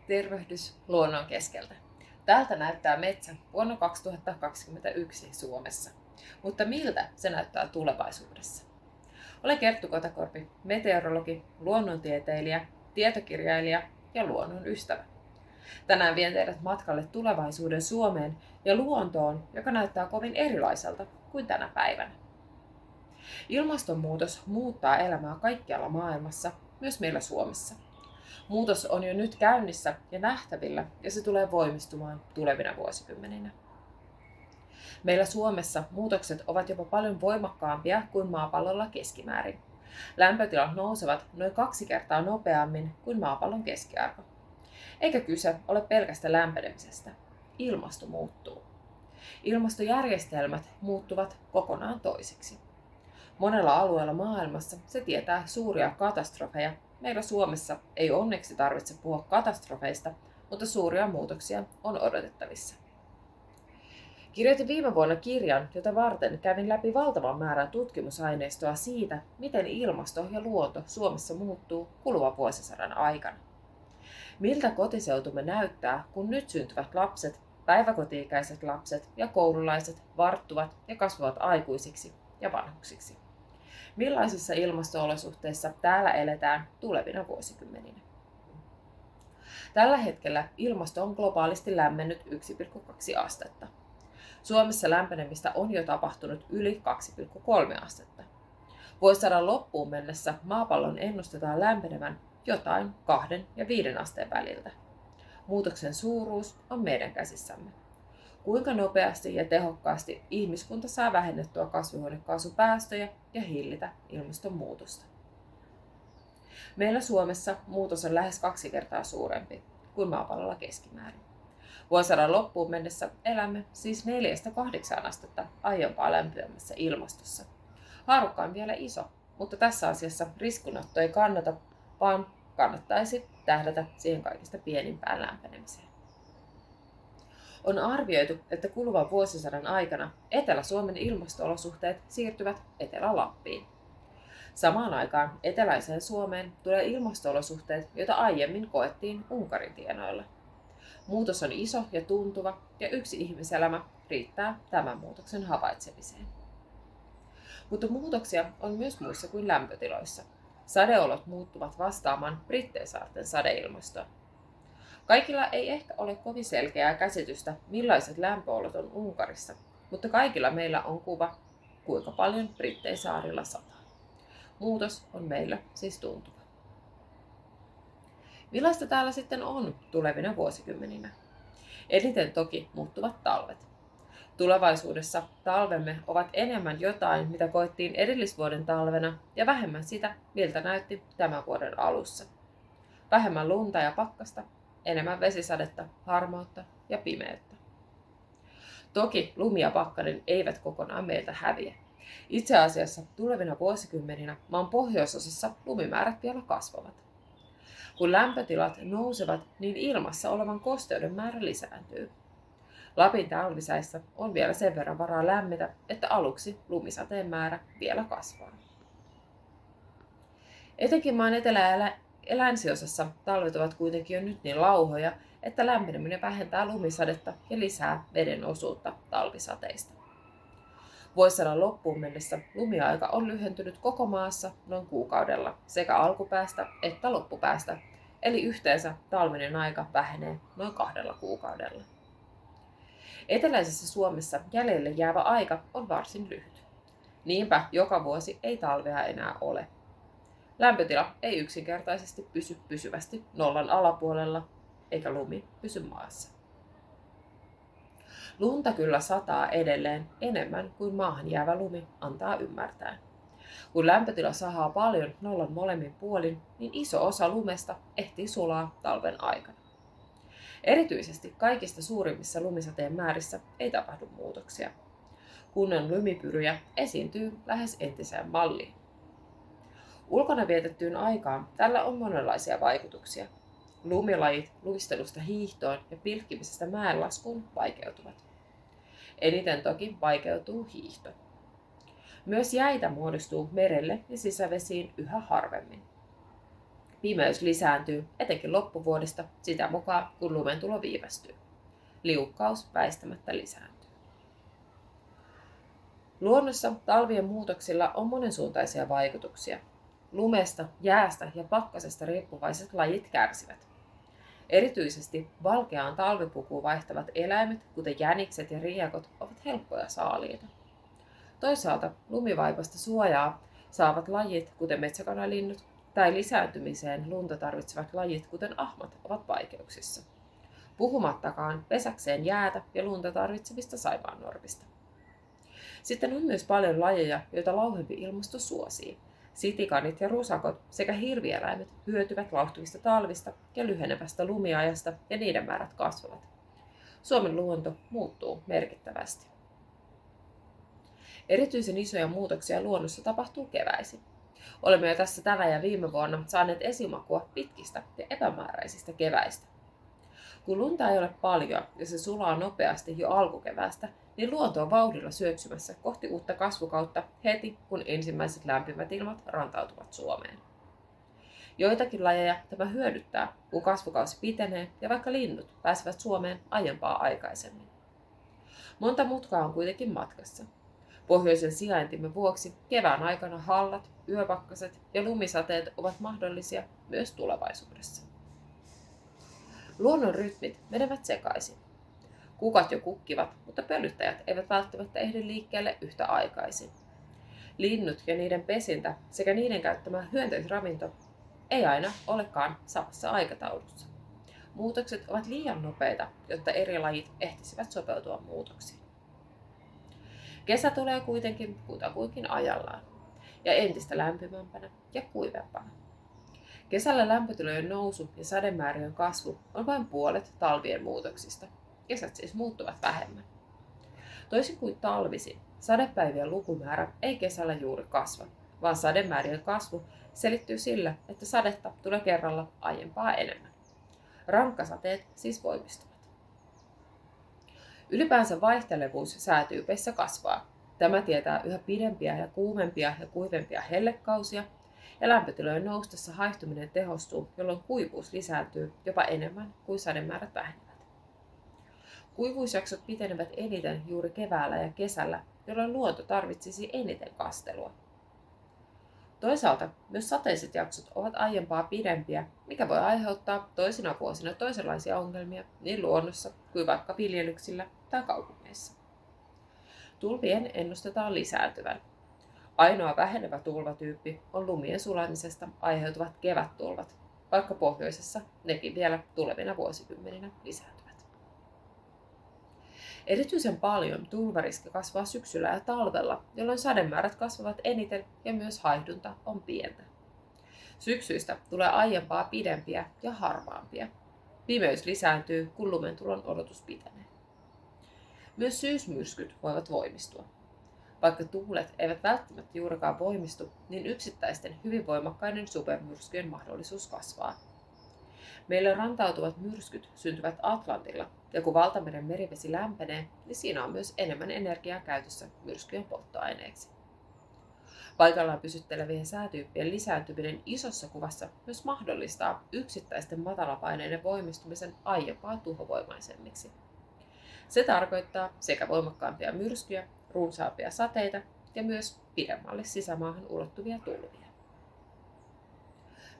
Tervehdys luonnon keskeltä. Täältä näyttää metsä vuonna 2021 Suomessa. Mutta miltä se näyttää tulevaisuudessa? Olen Kerttu Kotakorpi, meteorologi, luonnontieteilijä, tietokirjailija ja luonnon ystävä. Tänään vien teidät matkalle tulevaisuuden Suomeen ja luontoon, joka näyttää kovin erilaiselta kuin tänä päivänä. Ilmastonmuutos muuttaa elämää kaikkialla maailmassa, myös meillä Suomessa. Muutos on jo nyt käynnissä ja nähtävillä, ja se tulee voimistumaan tulevina vuosikymmeninä. Meillä Suomessa muutokset ovat jopa paljon voimakkaampia kuin maapallolla keskimäärin. Lämpötilat nousevat noin 2 kertaa nopeammin kuin maapallon keskiarvo. Eikä kyse ole pelkästä lämpenemisestä. Ilmasto muuttuu. Ilmastojärjestelmät muuttuvat kokonaan toisiksi. Monella alueella maailmassa se tietää suuria katastrofeja. Meillä Suomessa ei onneksi tarvitse puhua katastrofeista, mutta suuria muutoksia on odotettavissa. Kirjoitin viime vuonna kirjan, jota varten kävin läpi valtavan määrän tutkimusaineistoa siitä, miten ilmasto ja luonto Suomessa muuttuu kuluvan vuosisadan aikana. Miltä kotiseutumme näyttää, kun nyt syntyvät lapset, päiväkoti-ikäiset lapset ja koululaiset varttuvat ja kasvavat aikuisiksi ja vanhuksiksi. Millaisissa ilmasto-olosuhteissa täällä eletään tulevina vuosikymmeninä? Tällä hetkellä ilmasto on globaalisti lämmennyt 1,2 astetta. Suomessa lämpenemistä on jo tapahtunut yli 2,3 astetta. Vuosisadan loppuun mennessä maapallon ennustetaan lämpenevän jotain 2 ja 5 asteen väliltä. Muutoksen suuruus on meidän käsissämme. Kuinka nopeasti ja tehokkaasti ihmiskunta saa vähennettyä kasvihuonekaasupäästöjä ja hillitä ilmastonmuutosta? Meillä Suomessa muutos on lähes 2 kertaa suurempi kuin maapallolla keskimäärin. Vuosisadan loppuun mennessä elämme siis 4-8 astetta aiempaa lämpimämmässä ilmastossa. Haarukka on vielä iso, mutta tässä asiassa riskinotto ei kannata, vaan kannattaisi tähdätä siihen kaikista pienimpään lämpenemiseen. On arvioitu, että kuluvan vuosisadan aikana Etelä-Suomen ilmasto-olosuhteet siirtyvät Etelä-Lappiin. Samaan aikaan eteläiseen Suomeen tulee ilmasto-olosuhteet, joita aiemmin koettiin Unkarin tienoilla. Muutos on iso ja tuntuva, ja yksi ihmiselämä riittää tämän muutoksen havaitsemiseen. Mutta muutoksia on myös muissa kuin lämpötiloissa. Sadeolot muuttuvat vastaamaan Brittein-saarten sadeilmastoa. Kaikilla ei ehkä ole kovin selkeää käsitystä, millaiset lämpöolot on Unkarissa, mutta kaikilla meillä on kuva, kuinka paljon Brittein-saarilla sataa. Muutos on meillä siis tuntuva. Millaista täällä sitten on tulevina vuosikymmeninä? Eniten toki muuttuvat talvet. Tulevaisuudessa talvemme ovat enemmän jotain, mitä koettiin edellisvuoden talvena, ja vähemmän sitä, miltä näytti tämän vuoden alussa. Vähemmän lunta ja pakkasta, enemmän vesisadetta, harmautta ja pimeyttä. Toki lumi ja pakkanen eivät kokonaan meiltä häviä. Itse asiassa tulevina vuosikymmeninä maan pohjoisosassa lumimäärät vielä kasvavat. Kun lämpötilat nousevat, niin ilmassa olevan kosteuden määrä lisääntyy. Lapin talvisäissä on vielä sen verran varaa lämmitä, että aluksi lumisateen määrä vielä kasvaa. Etenkin maan etelä- ja länsiosassa talvet ovat kuitenkin jo nyt niin lauhoja, että lämpeneminen vähentää lumisadetta ja lisää veden osuutta talvisateista. Vuosisadan loppuun mennessä lumiaika on lyhentynyt koko maassa noin kuukaudella sekä alkupäästä että loppupäästä, eli yhteensä talvinen aika vähenee noin 2 kuukaudella. Eteläisessä Suomessa jäljelle jäävä aika on varsin lyhyt. Niinpä joka vuosi ei talvea enää ole. Lämpötila ei yksinkertaisesti pysy pysyvästi nollan alapuolella, eikä lumi pysy maassa. Lunta kyllä sataa edelleen enemmän kuin maahan jäävä lumi antaa ymmärtää. Kun lämpötila sahaa paljon nollan molemmin puolin, niin iso osa lumesta ehtii sulaa talven aikana. Erityisesti kaikista suurimmissa lumisateen määrissä ei tapahdu muutoksia. Kunnon lumipyryjä esiintyy lähes entiseen malliin. Ulkona vietettyyn aikaan tällä on monenlaisia vaikutuksia. Lumilajit luistelusta hiihtoon ja pilkkimisestä mäenlaskuun vaikeutuvat. Eniten toki vaikeutuu hiihto. Myös jäitä muodostuu merelle ja sisävesiin yhä harvemmin. Pimeys lisääntyy etenkin loppuvuodesta sitä mukaan, kun lumentulo viivästyy. Liukkaus väistämättä lisääntyy. Luonnossa talvien muutoksilla on monensuuntaisia vaikutuksia. Lumesta, jäästä ja pakkasesta riippuvaiset lajit kärsivät. Erityisesti valkeaan talvipukuun vaihtavat eläimet, kuten jänikset ja riekot, ovat helppoja saaliita. Toisaalta lumivaipasta suojaa saavat lajit, kuten metsäkanalinnut, tai lisääntymiseen lunta tarvitsevat lajit, kuten ahmat, ovat vaikeuksissa. Puhumattakaan pesäkseen jäätä ja lunta tarvitsevista saimaannorpista. Sitten on myös paljon lajeja, joita lauhempi ilmasto suosii. Sitikanit ja rusakot sekä hirvieläimet hyötyvät lauhtuvista talvista ja lyhenevästä lumiajasta, ja niiden määrät kasvavat. Suomen luonto muuttuu merkittävästi. Erityisen isoja muutoksia luonnossa tapahtuu keväisin. Olemme jo tässä tänä ja viime vuonna saaneet esimakua pitkistä ja epämääräisistä keväistä. Kun lunta ei ole paljon ja se sulaa nopeasti jo alkukeväästä, niin luonto on vauhdilla syöksymässä kohti uutta kasvukautta heti, kun ensimmäiset lämpimät ilmat rantautuvat Suomeen. Joitakin lajeja tämä hyödyttää, kun kasvukausi pitenee ja vaikka linnut pääsevät Suomeen aiempaa aikaisemmin. Monta mutkaa on kuitenkin matkassa. Pohjoisen sijaintimme vuoksi kevään aikana hallat, yöpakkaset ja lumisateet ovat mahdollisia myös tulevaisuudessa. Luonnon rytmit menevät sekaisin. Kukat jo kukkivat, mutta pölyttäjät eivät välttämättä ehdi liikkeelle yhtä aikaisin. Linnut ja niiden pesintä sekä niiden käyttämä hyönteisravinto ei aina olekaan samassa aikataulussa. Muutokset ovat liian nopeita, jotta eri lajit ehtisivät sopeutua muutoksiin. Kesä tulee kuitenkin kutakuinkin ajallaan ja entistä lämpimämpänä ja kuivempana. Kesällä lämpötilojen nousu ja sademäärien kasvu on vain puolet talvien muutoksista. Kesät siis muuttuvat vähemmän. Toisin kuin talvisin, sadepäivien lukumäärä ei kesällä juuri kasva, vaan sademäärien kasvu selittyy sillä, että sadetta tulee kerralla aiempaa enemmän. Rankkasateet siis voimistuvat. Ylipäänsä vaihtelevuus säätyypeissä kasvaa. Tämä tietää yhä pidempiä ja kuumempia ja kuivempia hellekausia, ja lämpötilojen noustessa haihtuminen tehostuu, jolloin kuivuus lisääntyy jopa enemmän kuin sademäärät vähenevät. Kuivuusjaksot pitenevät eniten juuri keväällä ja kesällä, jolloin luonto tarvitsisi eniten kastelua. Toisaalta myös sateiset jaksot ovat aiempaa pidempiä, mikä voi aiheuttaa toisina vuosina toisenlaisia ongelmia niin luonnossa kuin vaikka viljelyksillä tai kaupungeissa. Tulvien ennustetaan lisääntyvän. Ainoa vähenevä tulvatyyppi on lumien sulamisesta aiheutuvat kevättulvat, vaikka pohjoisessa nekin vielä tulevina vuosikymmeninä lisääntyvät. Erityisen paljon tulvariski kasvaa syksyllä ja talvella, jolloin sademäärät kasvavat eniten ja myös haihdunta on pientä. Syksyistä tulee aiempaa pidempiä ja harmaampia. Pimeys lisääntyy, kun lumentulon odotus pitenee. Myös syysmyrskyt voivat voimistua. Vaikka tuulet eivät välttämättä juurikaan voimistu, niin yksittäisten hyvin voimakkaiden supermyrskyjen mahdollisuus kasvaa. Meille rantautuvat myrskyt syntyvät Atlantilla, ja kun valtameren merivesi lämpenee, niin siinä on myös enemmän energiaa käytössä myrskyjen polttoaineeksi. Paikallaan pysyttelevien säätyyppien lisääntyminen isossa kuvassa myös mahdollistaa yksittäisten matalapaineiden voimistumisen aiempaa tuhovoimaisemmiksi. Se tarkoittaa sekä voimakkaampia myrskyjä, runsaampia sateita ja myös pidemmälle sisämaahan ulottuvia tulvia.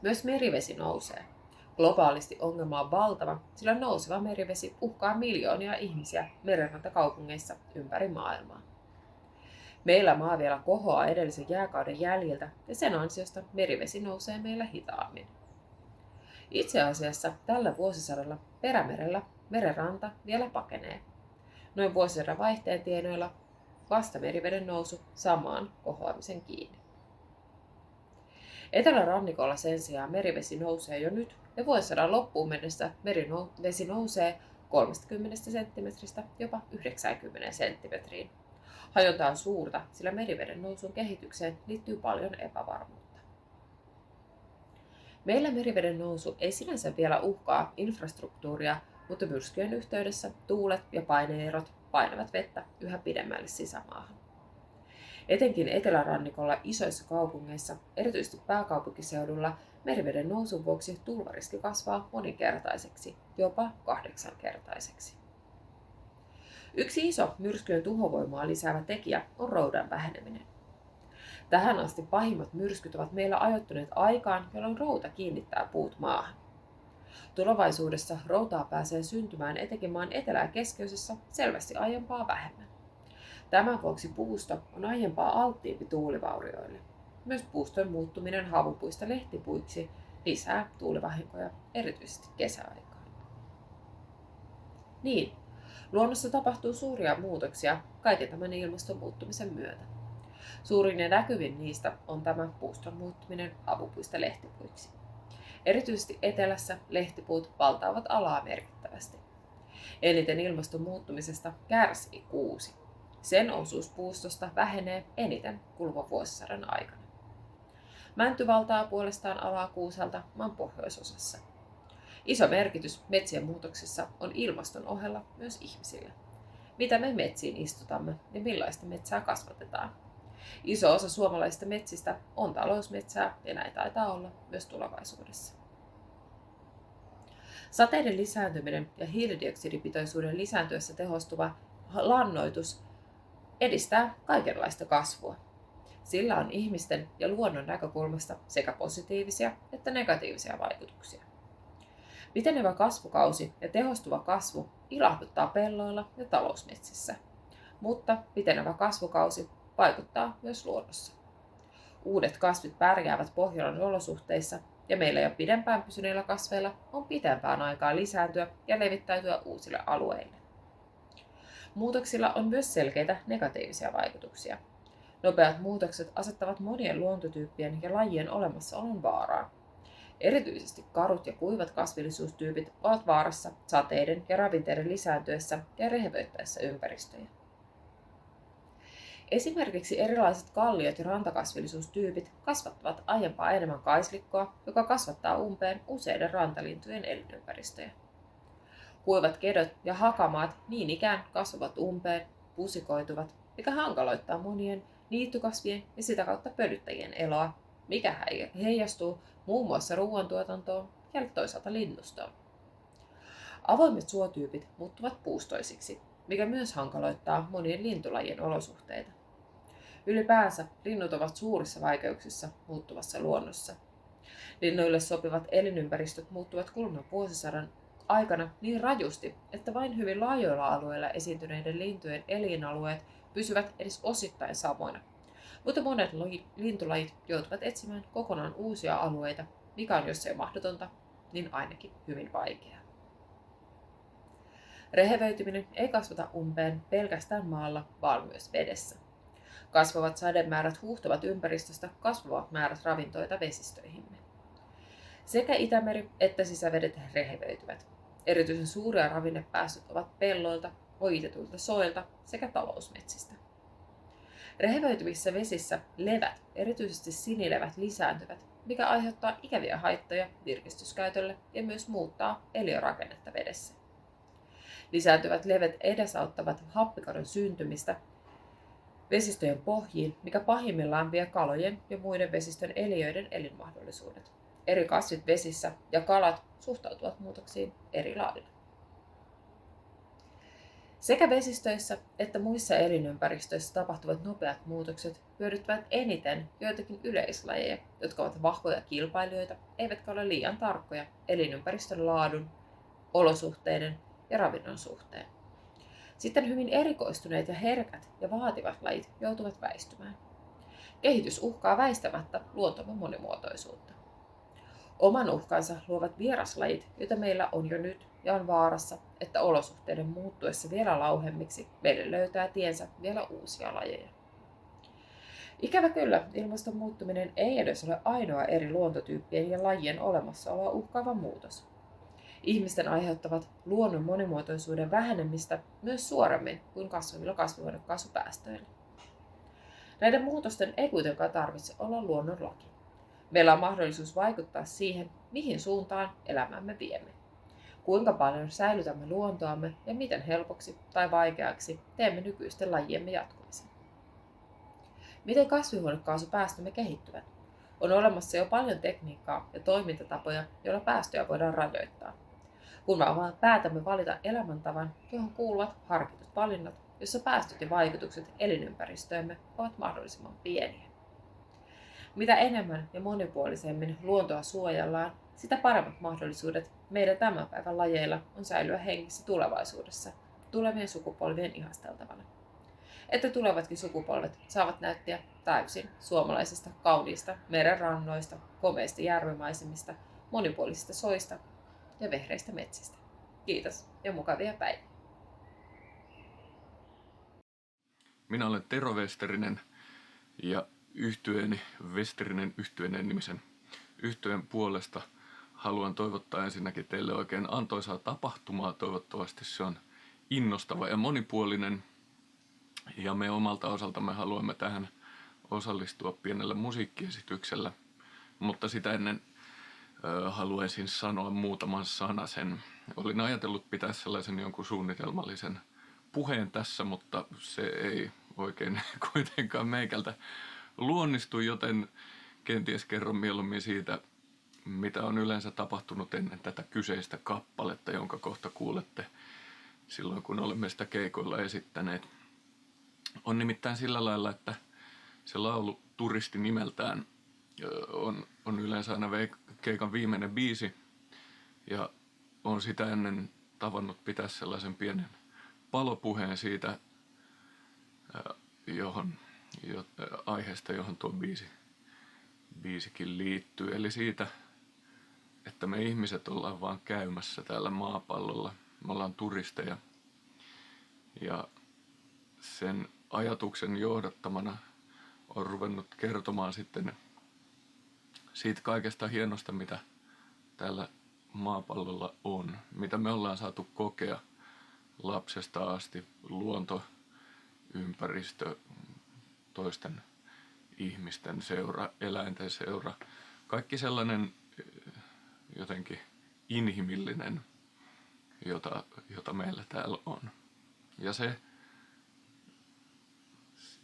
Myös merivesi nousee. Globaalisti ongelma on valtava, sillä nouseva merivesi uhkaa miljoonia ihmisiä merenrantakaupungeissa ympäri maailmaa. Meillä maa vielä kohoaa edellisen jääkauden jäljiltä ja sen ansiosta merivesi nousee meillä hitaammin. Itse asiassa tällä vuosisadalla Perämerellä merenranta vielä pakenee. Noin vuosisadan vaihteen tienoilla vasta meriveden nousu samaan kohoamisen kiinni. Etelärannikolla sen sijaan merivesi nousee jo nyt ja vuosisadan loppuun mennessä merivesi nousee 30 senttimetristä jopa 90 senttimetriin. Hajonta on suurta, sillä meriveden nousun kehitykseen liittyy paljon epävarmuutta. Meillä meriveden nousu ei sinänsä vielä uhkaa infrastruktuuria, mutta myrskyjen yhteydessä tuulet ja paineerot painavat vettä yhä pidemmälle sisämaahan. Etenkin etelärannikolla isoissa kaupungeissa, erityisesti pääkaupunkiseudulla, meriveden nousun vuoksi tulvariski kasvaa moninkertaiseksi, jopa 8-kertaiseksi. Yksi iso myrskyjen tuhovoimaa lisäävä tekijä on roudan väheneminen. Tähän asti pahimmat myrskyt ovat meillä ajoittuneet aikaan, jolloin routa kiinnittää puut maahan. Tulevaisuudessa routaa pääsee syntymään etenkin maan etelä- ja keskiosissa selvästi aiempaa vähemmän. Tämän vuoksi puusto on aiempaa alttiimpi tuulivaurioille. Myös puuston muuttuminen havupuista lehtipuiksi lisää tuulivahinkoja, erityisesti kesäaikaan. Niin, luonnossa tapahtuu suuria muutoksia kaiken tämän ilmaston muuttumisen myötä. Suurin ja näkyvin niistä on tämä puuston muuttuminen havupuista lehtipuiksi. Erityisesti etelässä lehtipuut valtaavat alaa merkittävästi. Eniten ilmaston muuttumisesta kärsii kuusi. Sen osuus puustosta vähenee eniten kuluvan vuosisadan aikana. Mänty valtaa puolestaan alaa kuuselta maan pohjoisosassa. Iso merkitys metsien muutoksessa on ilmaston ohella myös ihmisillä. Mitä me metsiin istutamme ja millaista metsää kasvatetaan. Iso osa suomalaisista metsistä on talousmetsää ja näitä taitaa olla myös tulevaisuudessa. Sateiden lisääntyminen ja hiilidioksidipitoisuuden lisääntyessä tehostuva lannoitus edistää kaikenlaista kasvua. Sillä on ihmisten ja luonnon näkökulmasta sekä positiivisia että negatiivisia vaikutuksia. Pitenevä kasvukausi ja tehostuva kasvu ilahduttaa pelloilla ja talousmetsissä, mutta pitenevä kasvukausi vaikuttaa myös luonnossa. Uudet kasvit pärjäävät Pohjolan olosuhteissa ja meillä jo pidempään pysyneillä kasveilla on pitempään aikaa lisääntyä ja levittäytyä uusille alueille. Muutoksilla on myös selkeitä negatiivisia vaikutuksia. Nopeat muutokset asettavat monien luontotyyppien ja lajien olemassaolon vaaraan. Erityisesti karut ja kuivat kasvillisuustyypit ovat vaarassa sateiden ja ravinteiden lisääntyessä ja rehevöittäessä ympäristöjä. Esimerkiksi erilaiset kalliot ja rantakasvillisuustyypit kasvattavat aiempaa enemmän kaislikkoa, joka kasvattaa umpeen useiden rantalintujen elinympäristöjä. Kuivat kedot ja hakamaat niin ikään kasvavat umpeen, pusikoituvat, mikä hankaloittaa monien niittykasvien ja sitä kautta pölyttäjien eloa, mikä heijastuu muun muassa ruoantuotantoon ja toisaalta linnustoon. Avoimet suotyypit muuttuvat puustoisiksi, mikä myös hankaloittaa monien lintulajien olosuhteita. Ylipäänsä linnut ovat suurissa vaikeuksissa muuttuvassa luonnossa. Linnuille sopivat elinympäristöt muuttuvat kuluvan vuosisadan aikana niin rajusti, että vain hyvin laajoilla alueilla esiintyneiden lintujen elinalueet pysyvät edes osittain samoina. Mutta monet lintulajit joutuvat etsimään kokonaan uusia alueita, mikä on jos ei mahdotonta, niin ainakin hyvin vaikeaa. Rehevöityminen ei kasvata umpeen pelkästään maalla, vaan myös vedessä. Kasvavat sademäärät huuhtovat ympäristöstä kasvavat määrät ravintoita vesistöihimme. Sekä Itämeri että sisävedet rehevöityvät. Erityisen suuria ravinnepäästöt ovat pelloilta, ojitetuilta soilta sekä talousmetsistä. Rehevöityvissä vesissä levät, erityisesti sinilevät, lisääntyvät, mikä aiheuttaa ikäviä haittoja virkistyskäytölle ja myös muuttaa eliörakennetta vedessä. Lisääntyvät levet edesauttavat happikadon syntymistä vesistöjen pohjiin, mikä pahimmillaan vie kalojen ja muiden vesistön eliöiden elinmahdollisuudet. Eri kasvit vesissä ja kalat suhtautuvat muutoksiin eri lailla. Sekä vesistöissä että muissa elinympäristöissä tapahtuvat nopeat muutokset hyödyttävät eniten joitakin yleislajeja, jotka ovat vahvoja kilpailijoita, eivätkä ole liian tarkkoja elinympäristön laadun, olosuhteiden ja ravinnon suhteen. Sitten hyvin erikoistuneet ja herkät ja vaativat lajit joutuvat väistymään. Kehitys uhkaa väistämättä luontomme monimuotoisuutta. Oman uhkansa luovat vieraslajit, joita meillä on jo nyt ja on vaarassa, että olosuhteiden muuttuessa vielä lauhemmiksi meille löytää tiensä vielä uusia lajeja. Ikävä kyllä, ilmaston muuttuminen ei edes ole ainoa eri luontotyyppien ja lajien olemassaoloa uhkaava muutos. Ihmisten aiheuttavat luonnon monimuotoisuuden vähenemistä myös suoremmin kuin kasvavilla kasvihuonekaasupäästöillä. Näiden muutosten ei kuitenkaan tarvitse olla luonnonlaki. Meillä on mahdollisuus vaikuttaa siihen, mihin suuntaan elämämme viemme. Kuinka paljon säilytämme luontoamme ja miten helpoksi tai vaikeaksi teemme nykyisten lajiemme jatkumisen. Miten kasvihuonekaasupäästömme kehittyvät? On olemassa jo paljon tekniikkaa ja toimintatapoja, joilla päästöjä voidaan rajoittaa. Kun me päätämme valita elämäntavan, johon kuuluvat harkitut valinnat, jossa päästöt ja vaikutukset elinympäristöömme ovat mahdollisimman pieniä. Mitä enemmän ja monipuolisemmin luontoa suojellaan, sitä paremmat mahdollisuudet meidän tämän päivän lajeilla on säilyä hengissä tulevaisuudessa, tulevien sukupolvien ihasteltavana. Että tulevatkin sukupolvet saavat näyttiä täysin suomalaisista kauniista merenrannoista, komeista järvimaisemista, monipuolisista soista ja vehreistä metsistä. Kiitos ja mukavia päiviä. Minä olen Tero Westerinen ja yhtyeeni Westerinen Yhtyeen nimisen yhtyeen puolesta haluan toivottaa ensinnäkin teille oikein antoisaa tapahtumaa. Toivottavasti se on innostava ja monipuolinen. Ja me omalta osaltamme haluamme tähän osallistua pienellä musiikkiesityksellä. Mutta sitä ennen haluaisin sanoa muutaman sanasen. Olin ajatellut pitää sellaisen jonkun suunnitelmallisen puheen tässä, mutta se ei oikein kuitenkaan meikältä luonnistu, joten kenties kerron mieluummin siitä, mitä on yleensä tapahtunut ennen tätä kyseistä kappaletta, jonka kohta kuulette silloin, kun olemme sitä keikoilla esittäneet. On nimittäin sillä lailla, että se laulu Turisti nimeltään on yleensä aina keikan viimeinen biisi, ja on sitä ennen tavannut pitää sellaisen pienen palopuheen siitä aiheesta, johon tuo biisikin liittyy. Eli siitä, että me ihmiset ollaan vaan käymässä täällä maapallolla. Me ollaan turisteja. Ja sen ajatuksen johdattamana on ruvennut kertomaan sitten siitä kaikesta hienosta, mitä täällä maapallolla on. Mitä me ollaan saatu kokea lapsesta asti, luonto, ympäristö, toisten ihmisten seura, eläinten seura. Kaikki sellainen jotenkin inhimillinen, jota meillä täällä on. Ja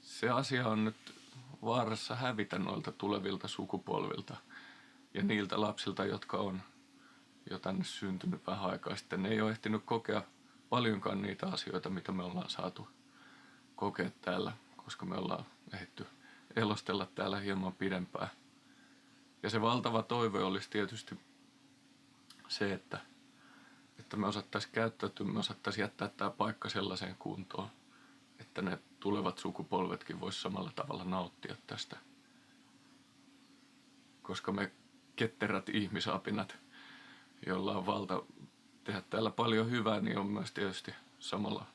se asia on nyt vaarassa hävitä noilta tulevilta sukupolvilta ja niiltä lapsilta, jotka on jo tänne syntynyt vähän aikaa sitten. Ne ei ole ehtinyt kokea paljonkaan niitä asioita, mitä me ollaan saatu kokea täällä, koska me ollaan ehditty elostella täällä hieman pidempään. Ja se valtava toive olisi tietysti se, että me osattaisiin käyttäytyä, me osattaisiin jättää tämä paikka sellaiseen kuntoon, että ne tulevat sukupolvetkin vois samalla tavalla nauttia tästä. Koska me ketterät ihmisapinat, joilla on valta tehdä täällä paljon hyvää, niin on myös tietysti samalla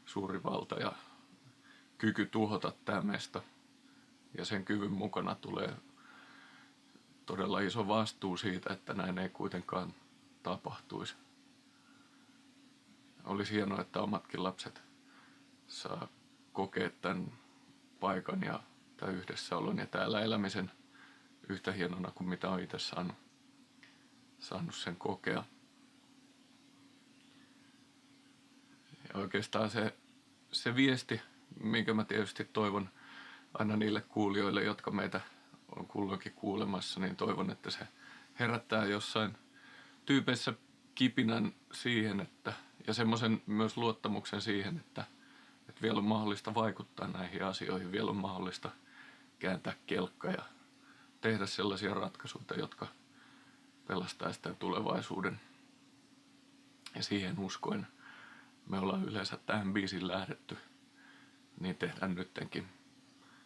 suuri valta ja kyky tuhota tämä mesta. Ja sen kyvyn mukana tulee todella iso vastuu siitä, että näin ei kuitenkaan tapahtuisi. Olisi hienoa, että omatkin lapset saa kokea tämän paikan ja tämän yhdessäolon ja täällä elämisen yhtä hienona kuin mitä on itse saanut sen kokea. Ja oikeastaan se viesti, minkä mä tietysti toivon aina niille kuulijoille, jotka meitä on kulloinkin kuulemassa, niin toivon, että se herättää jossain tyypeissä kipinän siihen, ja semmoisen myös luottamuksen siihen, että vielä on mahdollista vaikuttaa näihin asioihin, vielä on mahdollista kääntää kelkka ja tehdä sellaisia ratkaisuja, jotka pelastaa sitä tulevaisuuden. Ja siihen uskoen me ollaan yleensä tähän biisiin lähdetty, niin tehdään nyttenkin.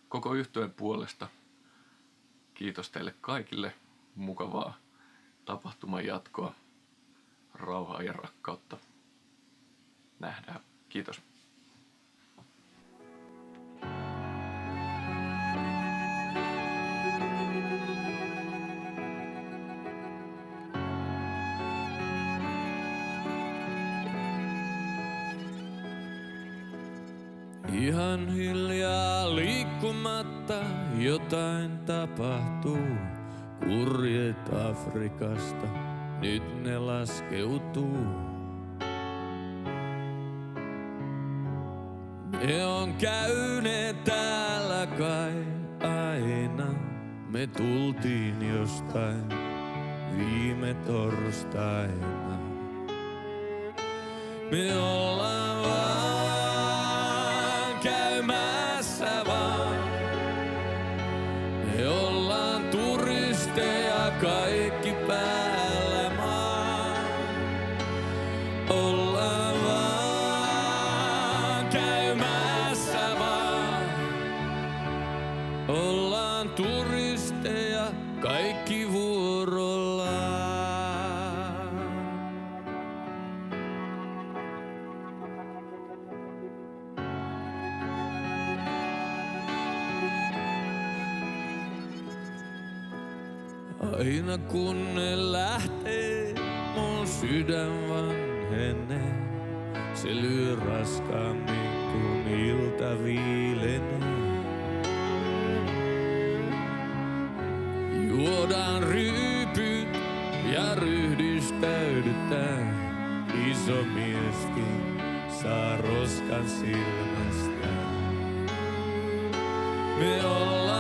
Koko yhtyeen puolesta kiitos teille kaikille, mukavaa tapahtuman jatkoa, rauhaa ja rakkautta. Nähdään. Kiitos. Ihan hiljaa liikkumatta jotain tapahtuu. Kurjet Afrikasta, nyt ne laskeutuu. Ne on käyneet täällä kai me tultiin jostain viime torstaina. Me ollaan vaan käymässä vaan. Me ollaan turisteja kaikki päällä maan. Ollaan vaan käymässä vaan. Ollaan turisteja kaikki vuorollaan. Aina kun ne lähtee, mun sydän vanhenee. Se lyö raskaammin kun ilta viilenee. Juodaan ryypyt ja ryhdistäydytään. Iso mieskin saa roskan silmästään. Me ollaan